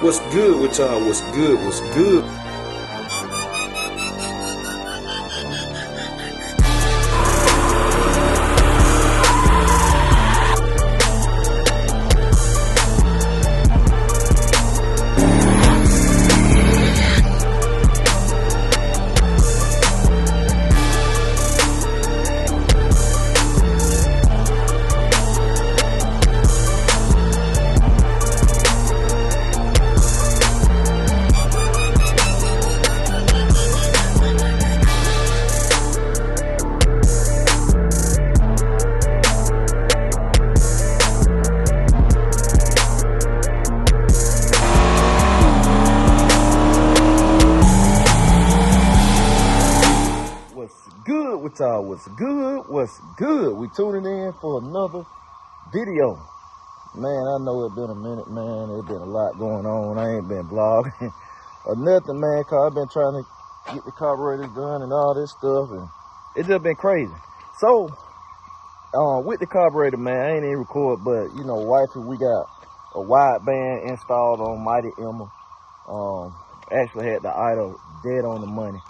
What's good with y'all? What's good? What's good? What's good? We tuning in for another video. Man, I know it's been a minute, man. There's been a lot going on. I ain't been vlogging or nothing, man, cause I've been trying to get the carburetors done and all this stuff, and it's just been crazy. So with the carburetor, man, I ain't even record, but you know, wifey, we got a wideband installed on Mighty Emma. Actually had the idle dead on the money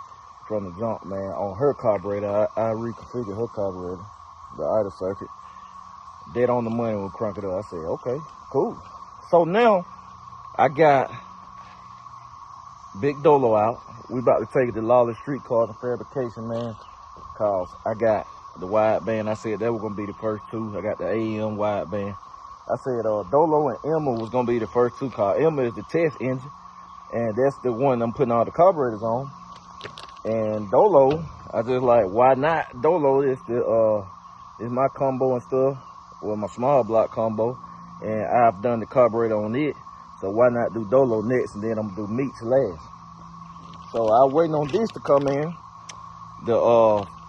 from the jump, man. On her carburetor, I reconfigured her carburetor, the idle circuit, dead on the money. We'll crank it up. I said, okay, cool. So now I got big Dolo out. We about to take it to Lawless Streetcars and fabrication, man, cause I got the wideband. I said that was gonna be the first two. I got the AM wideband. I said Dolo and Emma was gonna be the first two, cause Emma is the test engine, and that's the one I'm putting all the carburetors on. And Dolo, I just like, why not? Dolo is the is my combo and stuff, well, my small block combo, and I've done the carburetor on it, so why not do Dolo next, and then I'm gonna do Meech last. So I'm waiting on this to come in, the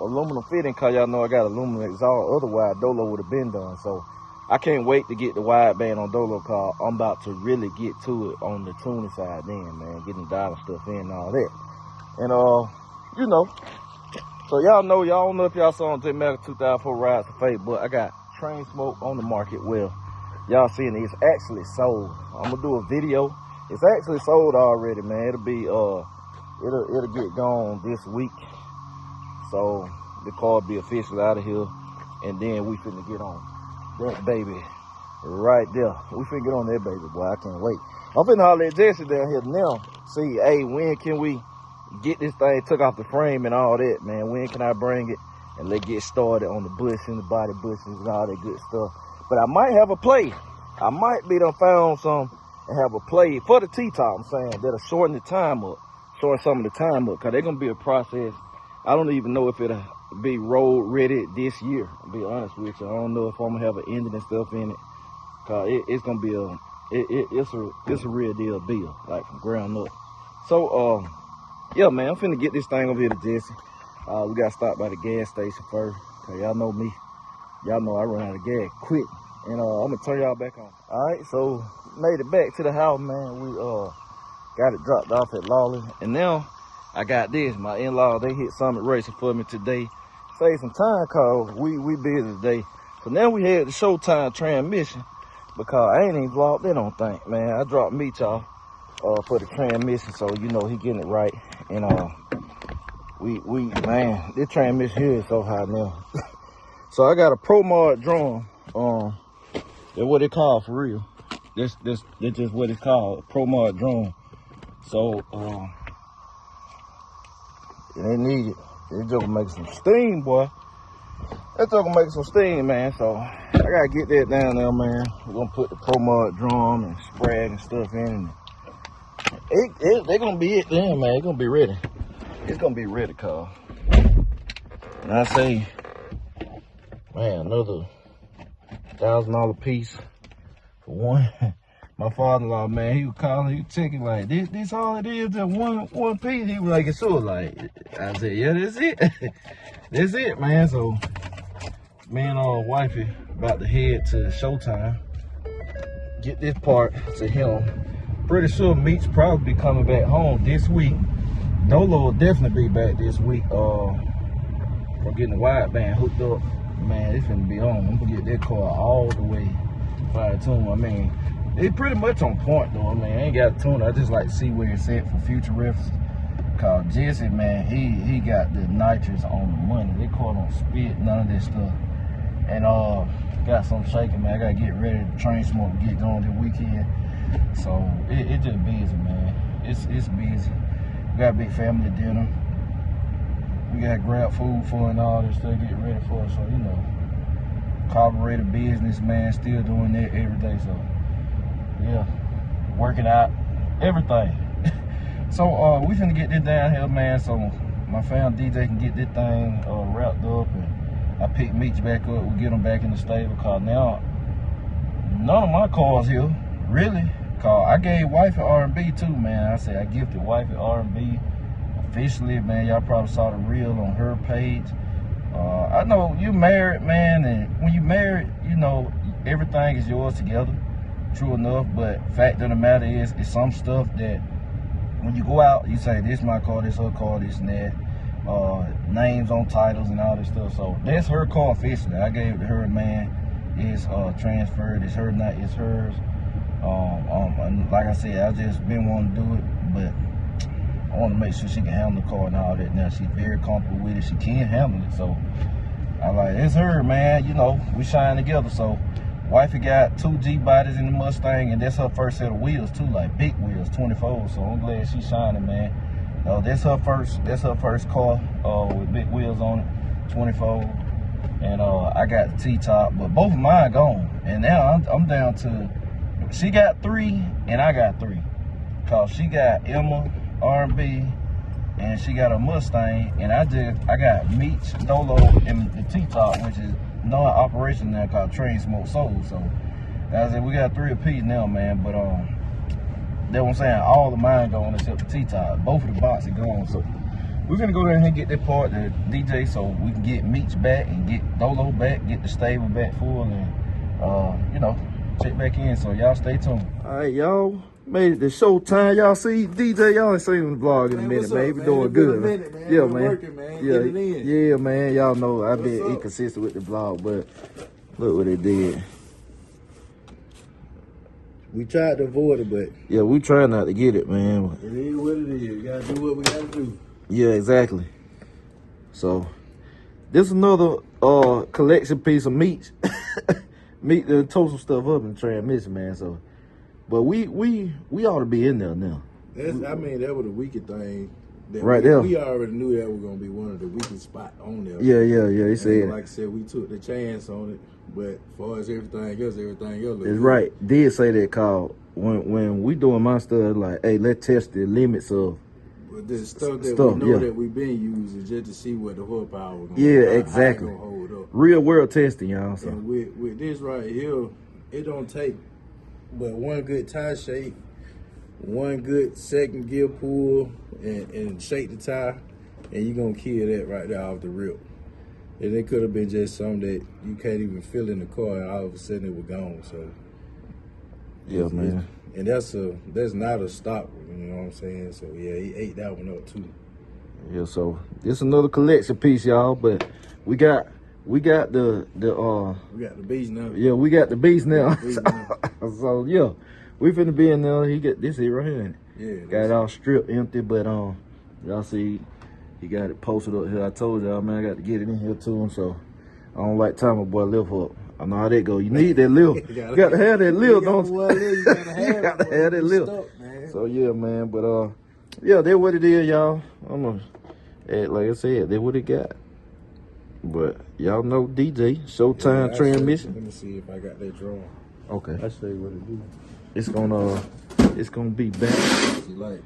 aluminum fitting, cause y'all know I got aluminum exhaust, otherwise Dolo would have been done. So I can't wait to get the wideband on Dolo, cause I'm about to really get to it on the tuning side then, man, getting the dial stuff in and all that. And you know, so y'all know, y'all don't know if y'all saw on J Mac 2004 Rides to Fate, but I got Train Smoke on the market. Well, y'all seeing it's actually sold. I'm gonna do a video. It's actually sold already, man. It'll be it'll get gone this week. So the car will be officially out of here, and then we finna get on that baby right there. We finna get on that baby, boy. I can't wait. I'm finna holler at Jesse down here now. See, hey, when can we get this thing took off the frame and all that, man? When can I bring it and let's get started on the bush and the body bushes and all that good stuff? But I might have a play. I might be done found some and have a play for the T-top, I'm saying, that'll shorten the time up, shorten some of the time up, because they're going to be a process. I don't even know if it'll be road ready this year, to be honest with you. I don't know if I'm going to have an engine and stuff in it, because it's going to be it's a real deal, like from ground up. So, yeah, man, I'm finna get this thing over here to Jesse. We gotta stop by the gas station first, cause y'all know me. Y'all know I run out of gas quick. And I'm gonna turn y'all back on. All right, so made it back to the house, man. We got it dropped off at Lawless. And now I got this. My in-law, they hit Summit Racing for me today. Save some time, cause we busy today. So now we had the Showtime transmission, because I ain't even vlogged that, I don't think, man. I dropped Meech off for the transmission, so you know he getting it right. And man, this transmission here is so high now. So I got a Pro Mod drum. That's what it called for real. That's just what it's called, a Pro Mod drum. So they need it. They just gonna make some steam, boy. That's just gonna make some steam, man. So I gotta get that down there, man. We're gonna put the Pro Mod drum and sprag and stuff in. They're gonna be it then, man. It's gonna be ready. It's gonna be ready, cuz. And I say, man, another $1,000 piece for one. My father-in-law, man, he was calling, he was checking like, this all it is, just one piece. He was like, it's sure, like, I said, yeah, that's it. That's it, man. So me and wifey about to head to Showtime, get this part to him. Pretty sure Meech probably be coming back home this week. Dolo will definitely be back this week for getting the wideband hooked up. Man, it's gonna be on. I'm gonna get that car all the way fine-tuned. I mean, It pretty much on point though, man. I ain't got a tune. I just like to see where it's at for future reference. Cause Jesse, man, he got the nitrous on the money. They call on spit, none of this stuff. And got some shaking, man. I gotta get ready to train smoke to get going this weekend. So it just busy, man. It's busy. We got a big family dinner. We gotta grab food for and all this stuff, get ready for it. So, you know, Carburetor business, man, still doing that every day. So, yeah, working out, everything. So, we finna get this down here, man, so my fam DJ can get this thing wrapped up, and I pick Meech back up. We get him back in the stable, cause now, none of my cars here, really, cause I gave wifey R&B too, man. I said I gifted wifey R&B officially, man. Y'all probably saw the reel on her page. I know you married, man, and when you married, you know, everything is yours together, true enough, but fact of the matter is, it's some stuff that when you go out, you say, this my car, this her car, this and that, names on titles and all this stuff. So that's her car officially. I gave it to her, man. It's transferred, it's her, not it's hers. And like I said, I just been wanting to do it, but I want to make sure she can handle the car and all that. Now she's very comfortable with it. She can handle it. So I like, it's her, man. You know, we shine together. So wifey got 2 G bodies in the Mustang, and that's her first set of wheels too, like big wheels, 24. So I'm glad she's shining, man. That's her first car with big wheels on it, 24. And I got the T-top, but both of mine gone. And now I'm down to, she got 3 and I got 3. Cause she got Emma R&B, and she got a Mustang, and I got Meech, Dolo, and the T-top, which is non-operation now, called Train Smoke Soul. So I said we got 3 apiece now, man. But that's what I'm saying. All of mine gone except the T-top. Both of the boxes gone. So we're gonna go down here and get that part, the DJ, so we can get Meech back and get Dolo back, get the stable back full, and you know, check back in. So y'all stay tuned. All right, y'all. Made it to showtime. Y'all see DJ, y'all ain't seen him in the vlog in a minute, man. We doing good. Minute, man. Yeah, man. Working, man. Yeah, get it in. Yeah, man. Y'all know I've been inconsistent with the vlog, but look what it did. We tried to avoid it, but yeah, we try not to get it, man. It is what it is. You gotta do what we gotta do. Yeah, exactly. So this is another collection piece of Meech. Meech to tow some stuff up in the transmission, man. So, but we ought to be in there now. I mean, that was the weakest thing. That right there. We already knew that was gonna be one of the weakest spots on there. Yeah. He said. Like I said, we took the chance on it, but as far as everything else it's good. right. Did say that, call when we doing my stuff, like, hey, let's test the limits of. But the stuff that we know that we've been using just to see what the horsepower was gonna exactly. gonna hold up. Real world testing, y'all. So. And with this right here, it don't take but one good tire shake, one good second gear pull, and shake the tire, and you're gonna kill that right there off the rip. And it could have been just something that you can't even feel in the car, and all of a sudden it was gone. So yeah, man. And that's not a stop, you know what I'm saying? So yeah, he ate that one up too. Yeah, so this is another collection piece, y'all. But we got the we got the beast now. Yeah, we got the beast now. So yeah, we finna be in there. He got this here right here. Yeah, got it all stripped empty, but y'all see he got it posted up here. I told y'all, man, I got to get it in here to him. So I don't like time my boy lift up. I know how that go. You need that lift. You got to have that lift, don't you? You got to have that lift. So yeah, man. But yeah, that's what it is, y'all. I'm gonna like I said, that's what it got. But y'all know DJ Showtime transmission. Let me see if I got that drawing. Okay. I show you what it do. It's gonna be back. See, like,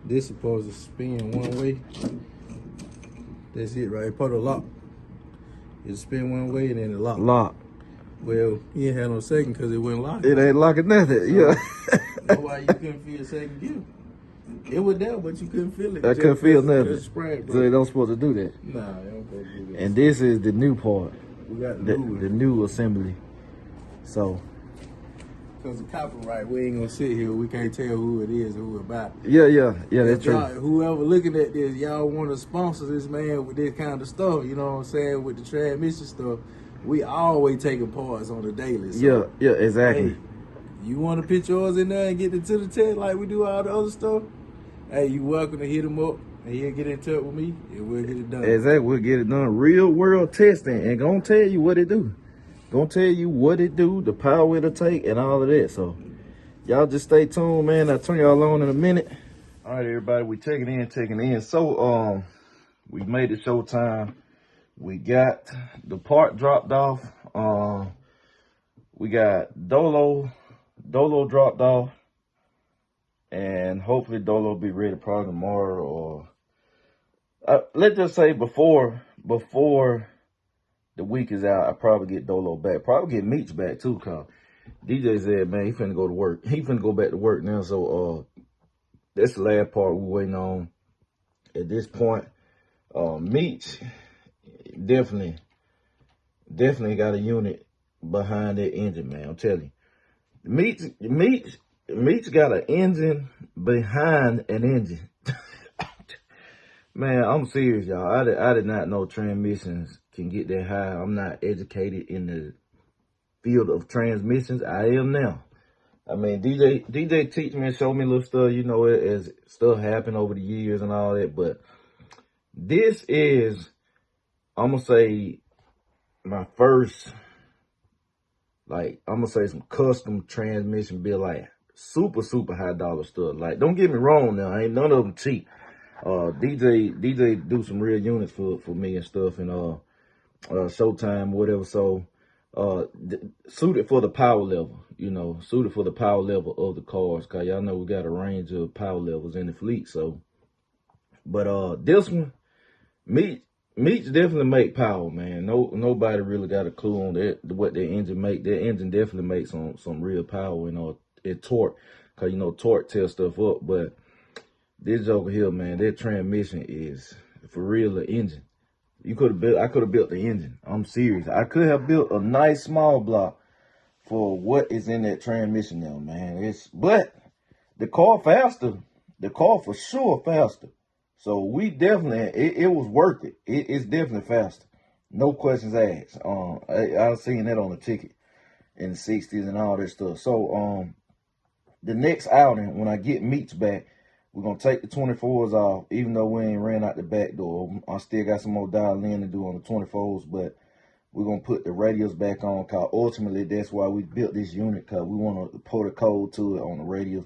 this supposed to spin one way. That's it, right? Put a lock. It spin one way and then it lock. Lock. Well, you ain't had no second because it wasn't locked. It ain't locking nothing. Yeah. That's why you couldn't feel second gear. It was there, but you couldn't feel it. I couldn't feel nothing. Sprayed, so they don't supposed to do that. Nah, they don't supposed to do that. And this is the new part. We got the new assembly. So. Because of copyright, we ain't gonna sit here. We can't tell who it is or who about. Yeah, that's true. Whoever looking at this, y'all want to sponsor this man with this kind of stuff, you know what I'm saying, with the transmission stuff, we always taking parts on the daily. So, Yeah, exactly. hey, you want to put yours in there and get it to the test like we do all the other stuff? Hey, you welcome to hit him up and he'll get in touch with me and we'll get it done. Exactly, we'll get it done. Real world testing and gonna tell you what it do. Gonna tell you what it do, the power it'll take, and all of that. So y'all just stay tuned, man. I'll turn y'all on in a minute. All right, everybody, we taking in. So we made it showtime. We got the part dropped off. We got Dolo dropped off. And hopefully Dolo will be ready probably tomorrow, or let's just say before the week is out, I probably get Dolo back. Probably get Meech back too, cause DJ said, man, he finna go to work. He finna go back to work now. So that's the last part we're waiting on. At this point, Meech definitely got a unit behind that engine, man. I'm telling you. Meech got an engine behind an engine. Man, I'm serious, y'all. I did not know transmissions can get that high. I'm not educated in the field of transmissions. I am now. I mean, DJ teach me and show me a little stuff, you know, as stuff happened over the years and all that. But this is, I'm going to say, my first, like, I'm going to say some custom transmission build, like, super high dollar stuff. Like, don't get me wrong now, ain't none of them cheap. DJ do some real units for me and stuff, and Showtime, whatever. So suited for the power level, you know, suited for the power level of the cars, cause y'all know we got a range of power levels in the fleet. So, but this one, Meech definitely make power, man. Nobody really got a clue on that, what their engine make. Their engine definitely makes some real power, and torque, cause you know torque tears stuff up. But this joker here, man, their transmission is for real the engine. I could have built the engine. I'm serious. I could have built a nice small block for what is in that transmission now, man. But the car faster. The car for sure faster. So we definitely, it was worth it. It's definitely faster. No questions asked. I've seen that on the ticket in the 60s and all that stuff. So the next outing, when I get Meech back, we're going to take the 24s off, even though we ain't ran out the back door. I still got some more dial in to do on the 24s, but we're going to put the radios back on, because ultimately that's why we built this unit, because we want to put a code to it on the radios.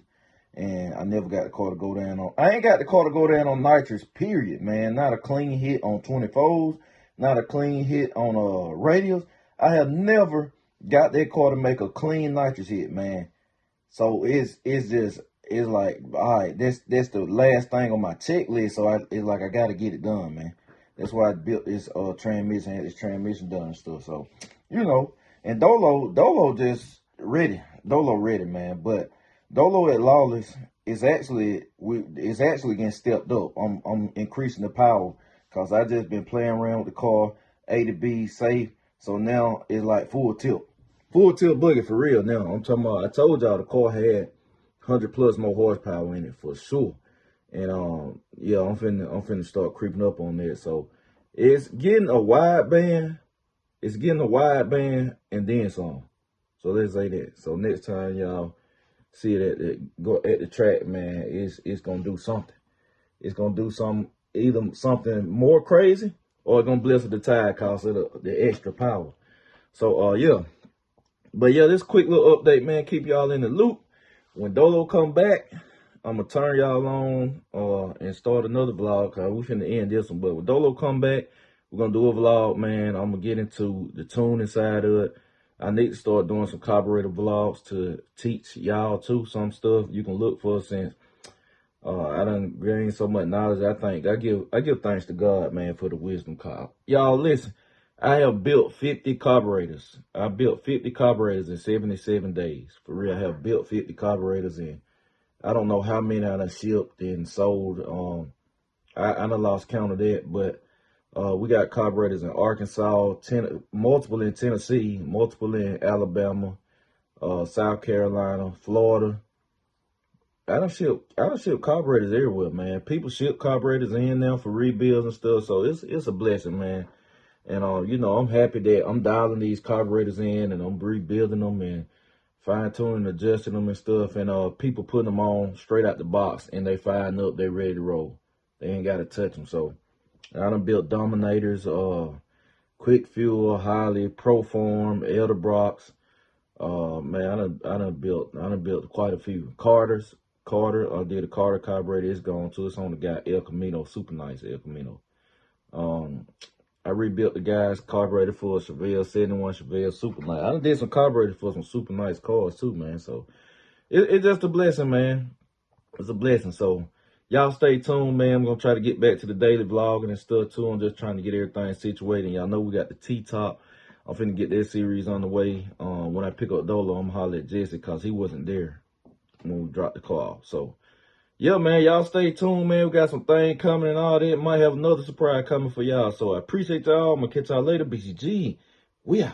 And I never got the car to go down on, I ain't got the car to go down on nitrous, period, man. Not a clean hit on 24s, not a clean hit on radios. I have never got that car to make a clean nitrous hit, man. So it's like, all right, that's the last thing on my checklist. So it's like I got to get it done, man. That's why I built this transmission, had this transmission done and stuff. So, you know, and Dolo just ready. Dolo ready, man. But Dolo at Lawless is actually getting stepped up. I'm increasing the power, because I just been playing around with the car, A to B, safe. So now it's like full tilt boogie for real now. I'm talking about, I told y'all the car had 100+ more horsepower in it for sure. And yeah, I'm finna start creeping up on that. So it's getting a wideband. It's getting a wideband and then some. So let's say that. So next time y'all see it go at the track, man, it's gonna do something. It's gonna do either something more crazy, or it's gonna blister the tire cause of the extra power. So yeah. But yeah, this quick little update, man. Keep y'all in the loop. When Dolo come back, I'm going to turn y'all on and start another vlog, because we finna end this one. But when Dolo come back, we're going to do a vlog, man. I'm going to get into the tuning side of it. I need to start doing some carburetor vlogs to teach y'all, too, some stuff you can look for, since I done gained so much knowledge. I give thanks to God, man, for the wisdom call. Y'all, listen. I have built 50 carburetors. I built 50 carburetors in 77 days. For real, I have built 50 carburetors in. I don't know how many I done shipped and sold. I done lost count of that, but we got carburetors in Arkansas, multiple in Tennessee, multiple in Alabama, South Carolina, Florida. I done ship carburetors everywhere, man. People ship carburetors in now for rebuilds and stuff, so it's a blessing, man. And, you know, I'm happy that I'm dialing these carburetors in and I'm rebuilding them and fine-tuning, adjusting them and stuff. And people putting them on straight out the box and they firing up, they ready to roll. They ain't got to touch them. So I done built Dominators, Quick Fuel, Highly, Proform, Elderbrox. Man, I done built quite a few. Carter, I did a Carter carburetor. It's gone too. It's on the guy El Camino, super nice El Camino. I rebuilt the guy's carburetor for a Chevelle, 71 Chevelle, super nice. I done did some carburetors for some super nice cars too, man. So it's just a blessing, man. It's a blessing. So y'all stay tuned, man. I'm gonna try to get back to the daily vlogging and stuff too. I'm just trying to get everything situated. Y'all know we got the T-top. I'm finna get that series on the way. When I pick up Dolo, I'm holler at Jesse because he wasn't there when we dropped the car off. So yeah, man, y'all stay tuned, man. We got some things coming and all that. Might have another surprise coming for y'all. So I appreciate y'all. I'm gonna catch y'all later. BCG, we out.